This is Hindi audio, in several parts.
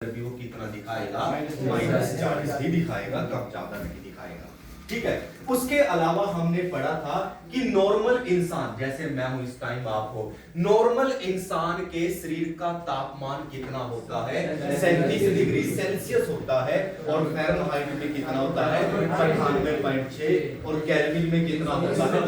भी वो कितना दिखाएगा, -40 ही दिखाएगा, कम ज्यादा नहीं दिखाएगा। ठीक है। उसके अलावा हमने पढ़ा था कि नॉर्मल इंसान, जैसे मैं हूं इस टाइम, आप हो, नॉर्मल इंसान के शरीर का तापमान कितना होता है? 37 डिग्री सेल्सियस होता है। और फ़ारेनहाइट में कितना होता है? 98.6। और केल्विन में कितना होता है?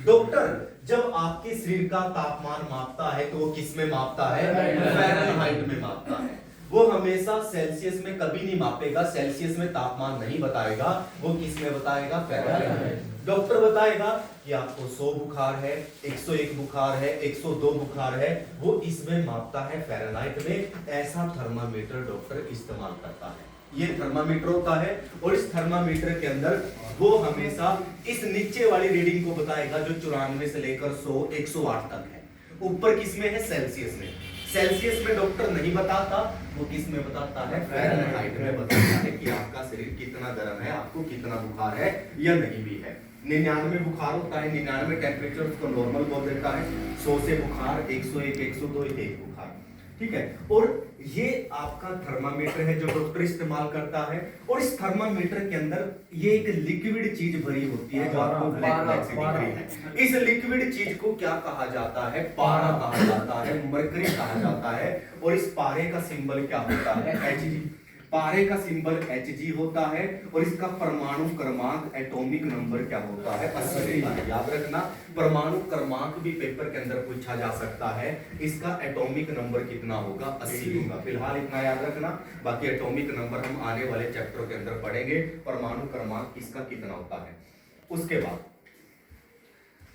डॉक्टर जब आपके शरीर का तापमान मापता है तो वो किस में मापता है? फ़ारेनहाइट में मापता है। वो हमेशा सेल्सियस में कभी नहीं मापेगा, सेल्सियस में तापमान नहीं बताएगा, वो किस में बताएगा? फ़ारेनहाइट। डॉक्टर बताएगा कि आपको 100 बुखार है, 101 बुखार है, 102 बुखार है, वो इसमें मापता है फ़ारेनहाइट में। ऐसा थर्मामीटर डॉक्टर इस्तेमाल करता है। ये थर्मामीटर होता है और इस थर्मामीटर के अंदर वो हमेशा इस नीचे वाली रीडिंग को बताएगा जो 94 से लेकर 100 108 तक है। ऊपर किस में है? सेल्सियस में। सेल्सियस में डॉक्टर नहीं बताता, वो किस में बताता है? फ़ारेनहाइट में बताता है कि आपका शरीर कितना गर्म है, आपको कितना बुखार है या नहीं भी है। 99 बुखार होता है, 99 टेम्परेचर उसको नॉर्मल बोल देता है। 100 से बुखार, 101 102 एक बुखार। ठीक है। और ये आपका थर्मामीटर है जो डॉक्टर इस्तेमाल करता है। और इस थर्मामीटर के अंदर ये एक लिक्विड चीज भरी होती है जो आपको ब्लैक ब्लैक से दिख रही है। इस लिक्विड चीज को क्या कहा जाता है? पारा कहा जाता है, मरकरी कहा जाता है। और इस पारे का सिंबल क्या होता है? Hg। पारे का सिंबल Hg होता है। और इसका परमाणु क्रमांक, एटॉमिक नंबर क्या होता है? 80 होता है। याद रखना, परमाणु क्रमांक भी पेपर के अंदर पूछा जा सकता है। इसका एटॉमिक नंबर कितना होगा? 80 होगा। फिलहाल इतना याद रखना, बाकी एटॉमिक नंबर हम आने वाले चैप्टर के अंदर पढ़ेंगे। परमाणु क्रमांक इसका कितना होता है।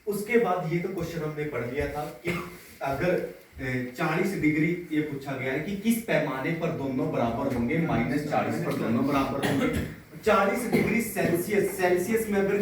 उसके बाद ये तो क्वेश्चन हमने पढ़ लिया था कि अगर 40 डिग्री ये पूछा गया है कि किस पैमाने पर दोनों बराबर होंगे? -40 पर दोनों बराबर होंगे। 40 डिग्री सेल्सियस में अगर